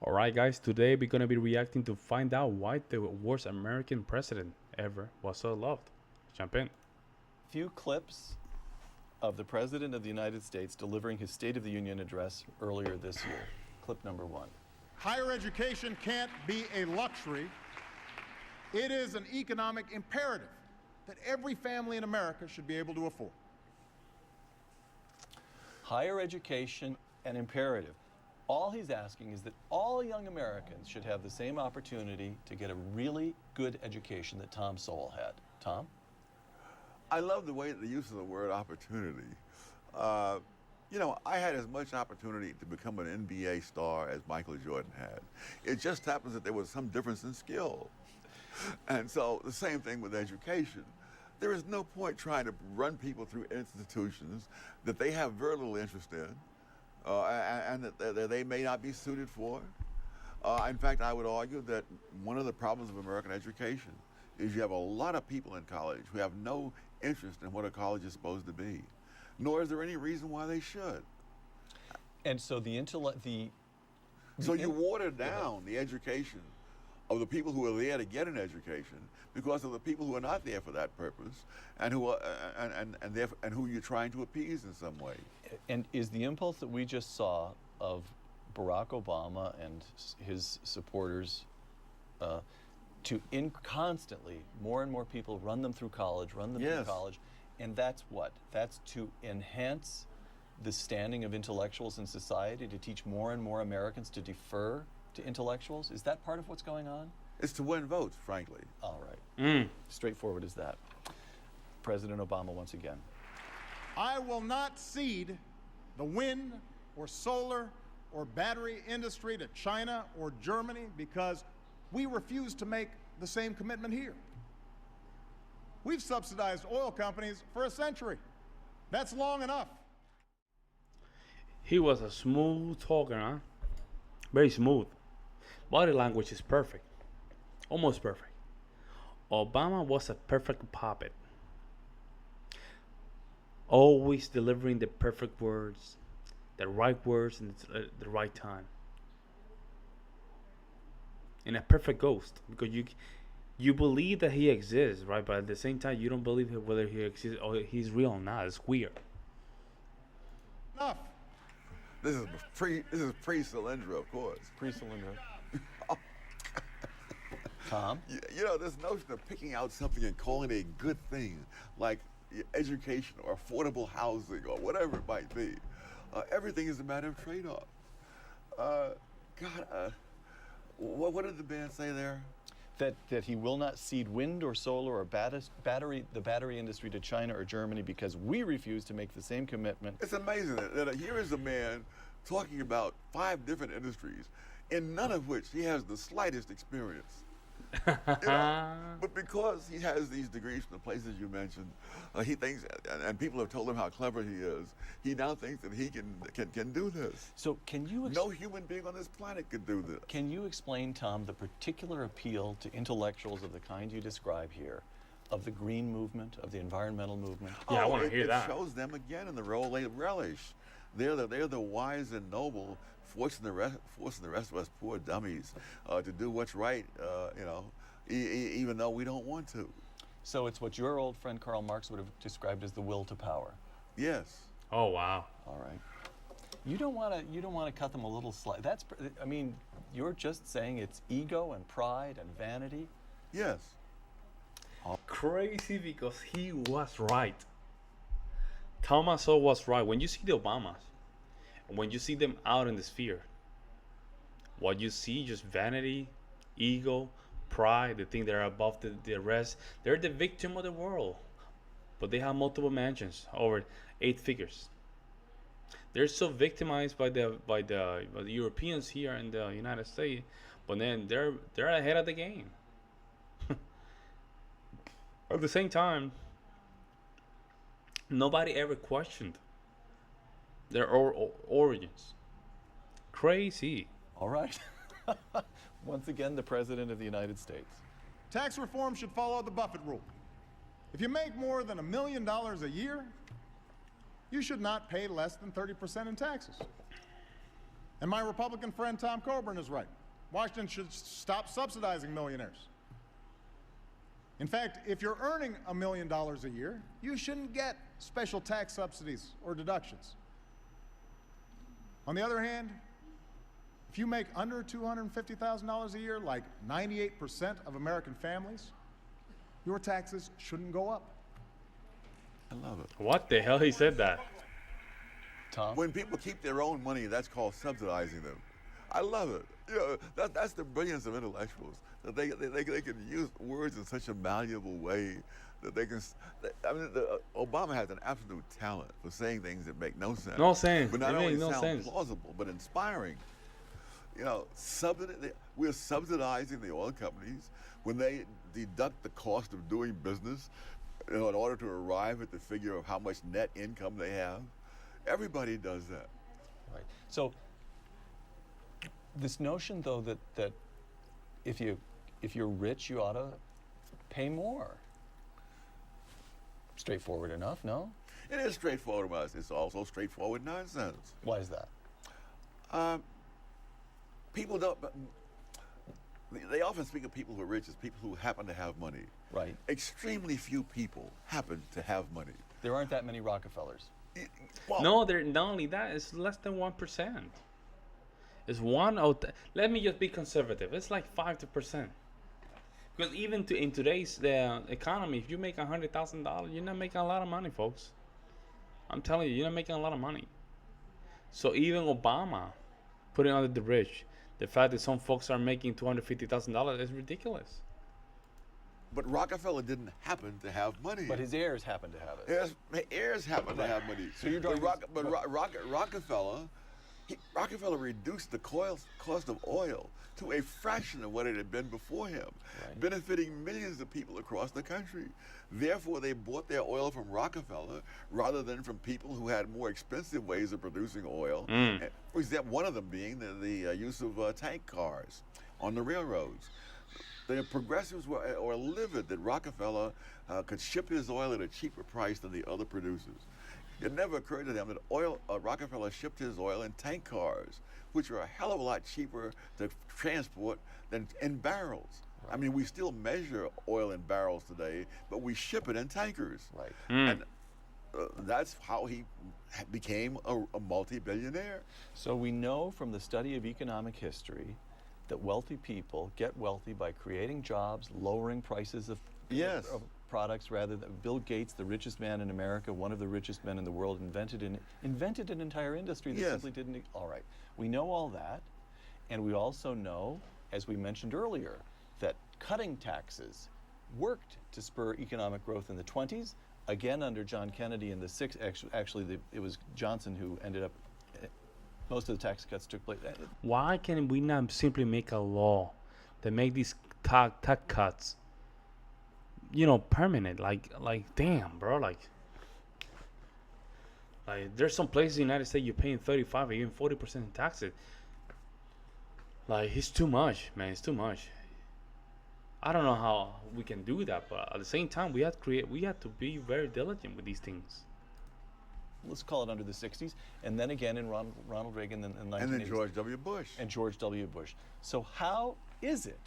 All right, guys, today we're going to be reacting to find out why the worst American president ever was so loved. Jump in. Few clips of the President of the United States delivering his State of the Union address earlier this year. Clip number one. Higher education can't be a luxury. It is an economic imperative that every family in America should be able to afford. Higher education, an imperative. All he's asking is that all young Americans should have the same opportunity to get a really good education that Tom Sowell had. Tom? I love the way the use of the word opportunity. I had as much opportunity to become an NBA star as Michael Jordan had. It just happens that there was some difference in skill. And so the same thing with education. There is no point trying to run people through institutions that they have very little interest in and that they may not be suited for. In fact, I would argue that one of the problems of American education is you have a lot of people in college who have no interest in what a college is supposed to be, nor is there any reason why they should. And so So you water down the education of the people who are there to get an education because of the people who are not there for that purpose and who are, and who you're trying to appease in some way. And is the impulse that we just saw of Barack Obama and his supporters to constantly, more and more people run them through college, Yes. through college, and that's what? That's to enhance the standing of intellectuals in society, to teach more and more Americans to defer to intellectuals? Is that part of what's going on? It's to win votes, frankly. All right. Straightforward as that. President Obama once again. I will not cede the wind or solar or battery industry to China or Germany because we refuse to make the same commitment here. We've subsidized oil companies for a century. That's long enough. He was a smooth talker, huh? Very smooth. Body language is perfect. Almost perfect. Obama was a perfect puppet. Always delivering the perfect words, the right words and the right time. And a perfect ghost, because you believe that he exists, right? But at the same time, you don't believe whether he exists or he's real or not. It's weird. Enough. This is pre-Solyndra, of course. Pre-Solyndra. Tom? You know, this notion of picking out something and calling it a good thing, like education or affordable housing or whatever it might be, everything is a matter of trade-off. What did the band say there? That he will not cede wind or solar or the battery industry to China or Germany because we refuse to make the same commitment. It's amazing that here is a man talking about 5 different industries, in none of which he has the slightest experience. But because he has these degrees from the places you mentioned, he thinks, and people have told him how clever he is, he now thinks that he can do this. So can you no human being on this planet could do this. Can you explain, Tom, the particular appeal to intellectuals of the kind you describe here, of the green movement, of the environmental movement? Yeah, I want to hear that. It shows them again in the role they relish. They're the wise and noble, forcing the rest of us poor dummies to do what's right, even though we don't want to. So it's what your old friend Karl Marx would have described as the will to power. Yes. Oh, wow. All right. You don't want to cut them a little slack. You're just saying it's ego and pride and vanity. Yes. Crazy because he was right. Thomas Sowell was right. When you see the Obamas, when you see them out in the sphere, what you see just vanity, ego, pride. They think they're above the rest. They're the victim of the world, but they have multiple mansions over 8 figures. They're so victimized by the Europeans here in the United States, but then they're ahead of the game. At the same time, nobody ever questioned their origins. Crazy. All right. Once again, the President of the United States. Tax reform should follow the Buffett rule. If you make more than $1 million a year, you should not pay less than 30% in taxes. And my Republican friend Tom Coburn is right. Washington should stop subsidizing millionaires. In fact, if you're earning $1 million a year, you shouldn't get special tax subsidies or deductions. On the other hand, if you make under $250,000 a year, like 98% of American families, your taxes shouldn't go up. I love it. What the hell he said that? Tom? When people keep their own money, that's called subsidizing them. I love it. You know, that's the brilliance of intellectuals, that they can use words in such a malleable way that they can. I mean, Obama has an absolute talent for saying things that make no sense. No sense. But not It only makes no sound sense. plausible, but inspiring. You know, we're subsidizing the oil companies when they deduct the cost of doing business in order to arrive at the figure of how much net income they have. Everybody does that. Right. So this notion, though, that if you're rich, you ought to pay more. Straightforward enough, no? It is straightforward, but it's also straightforward nonsense. Why is that? People don't. They often speak of people who are rich as people who happen to have money. Right. Extremely few people happen to have money. There aren't that many Rockefellers. Well, No, they're not only that. It's less than 1%. It's one out. Let me just be conservative. It's like 5%. Because even in today's economy, if you make $100,000, you're not making a lot of money, folks. I'm telling you, you're not making a lot of money. So even Obama putting under the rich, the fact that some folks are making $250,000 is ridiculous. but Rockefeller didn't happen to have money. But his heirs happen to have it. His heirs happen to have money. So you're drawing Rockefeller reduced the cost of oil to a fraction of what it had been before him, Right. benefiting millions of people across the country. Therefore, they bought their oil from Rockefeller rather than from people who had more expensive ways of producing oil. For example, one of them being the use of tank cars on the railroads. The progressives were livid that Rockefeller could ship his oil at a cheaper price than the other producers. It never occurred to them that Rockefeller shipped his oil in tank cars, which are a hell of a lot cheaper to transport than in barrels. I mean, we still measure oil in barrels today, but we ship it in tankers. Right. And that's how he became a multi-billionaire. So we know from the study of economic history that wealthy people get wealthy by creating jobs, lowering prices of Yes. of products. Rather than Bill Gates, the richest man in America, one of the richest men in the world, invented an entire industry that Yes. simply didn't. All right, we know all that, and we also know, as we mentioned earlier, that cutting taxes worked to spur economic growth in the 20s. Again, under John Kennedy in the 60s. Actually, it was Johnson who ended up. Most of the tax cuts took place. Why can we not simply make a law that make these tax cuts, permanent? Like, damn, bro. Like, there's some places in the United States you're paying 35 or even 40% in taxes. Like, it's too much, man. It's too much. I don't know how we can do that, but at the same time, we have to be very diligent with these things. Let's call it under the 60s, and then again in Ronald Reagan in 1980s. And then George W. Bush. And George W. Bush. So how is it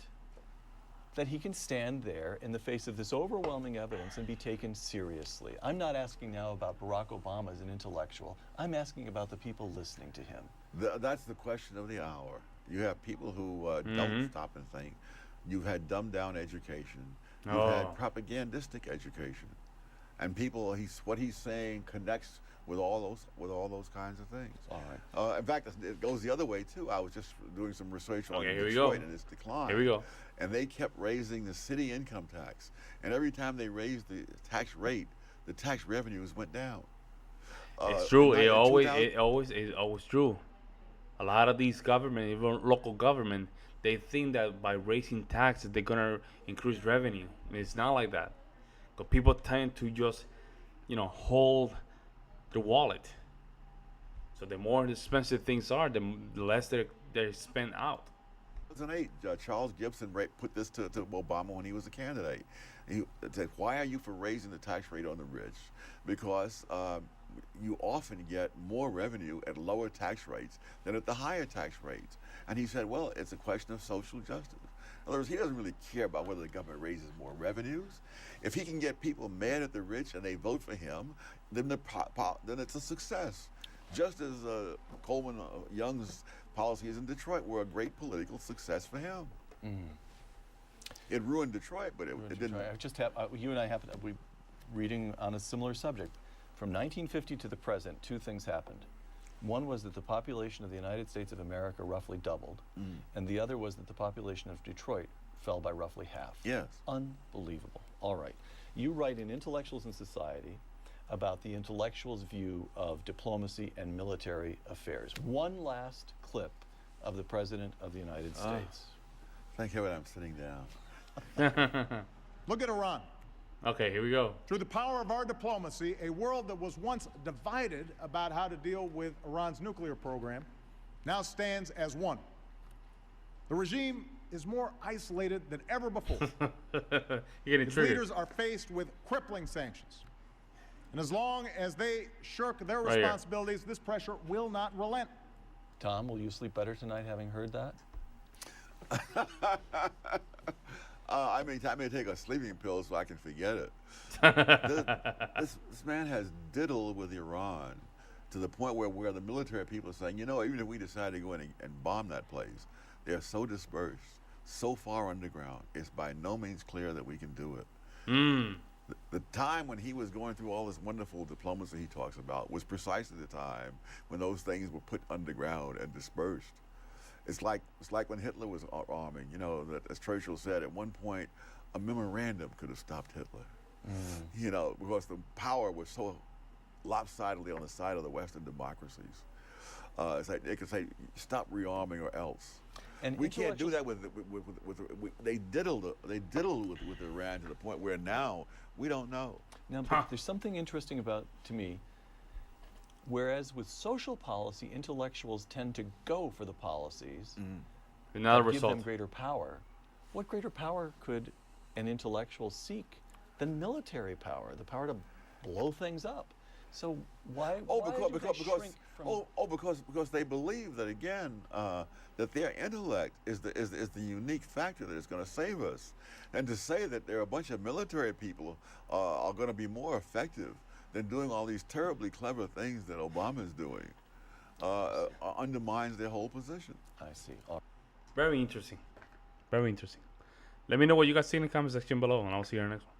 that he can stand there in the face of this overwhelming evidence and be taken seriously? I'm not asking now about Barack Obama as an intellectual. I'm asking about the people listening to him. That's the question of the hour. You have people who don't stop and think. You've had dumbed-down education. You've had propagandistic education, and people. What he's saying connects with all those kinds of things. All right. In fact, it goes the other way too. I was just doing some research on Okay, here we Detroit go. and its decline. Here we go. And they kept raising the city income tax, and every time they raised the tax rate, the tax revenues went down. It's true. in It 2000 always true. A lot of these government, even local government, they think that by raising taxes they're gonna increase revenue. It's not like that. Because people tend to just, hold their wallet. So the more expensive things are, the less they're spent out. 2008, Charles Gibson put this to Obama when he was a candidate. He said, "Why are you for raising the tax rate on the rich? Because you often get more revenue at lower tax rates than at the higher tax rates. And he said, well, it's a question of social justice. In other words, he doesn't really care about whether the government raises more revenues. If he can get people mad at the rich and they vote for him, then then it's a success. Just as Coleman Young's policies in Detroit were a great political success for him. It ruined Detroit, but it didn't. I just have you and I happen to be reading on a similar subject. From 1950 to the present, two things happened. One was that the population of the United States of America roughly doubled, and the other was that the population of Detroit fell by roughly half. Yes. Unbelievable. All right. You write in Intellectuals in Society about the intellectuals' view of diplomacy and military affairs. One last clip of the President of the United States. Thank heaven I'm sitting down. Look at Iran. Okay, here we go. Through the power of our diplomacy, a world that was once divided about how to deal with Iran's nuclear program now stands as one. The regime is more isolated than ever before. You're getting Its triggered. leaders are faced with crippling sanctions. And as long as they shirk their Right here. responsibilities, this pressure will not relent. Tom, will you sleep better tonight having heard that? I may take a sleeping pill so I can forget it. This man has diddled with Iran to the point where the military people are saying, you know, even if we decide to go in and bomb that place, they're so dispersed, so far underground, it's by no means clear that we can do it. The time when he was going through all this wonderful diplomacy he talks about was precisely the time when those things were put underground and dispersed. It's like when Hitler was arming, you know, that as Churchill said, at one point, a memorandum could have stopped Hitler. You know, because the power was so lopsidedly on the side of the Western democracies. It's like they could say, stop rearming or else. And We can't do that with they diddled with Iran to the point where now we don't know. Now, but there's something interesting about, to me, whereas with social policy, intellectuals tend to go for the policies Another that give them result. greater power. What greater power could an intellectual seek than military power, the power to blow things up? So why do they shrink from... Because they believe that again that their intellect is the unique factor that is going to save us, and to say that there are a bunch of military people are going to be more effective than doing all these terribly clever things that Obama is doing undermines their whole position. I see. Very interesting. Very interesting. Let me know what you guys see in the comment section below, and I'll see you in the next one.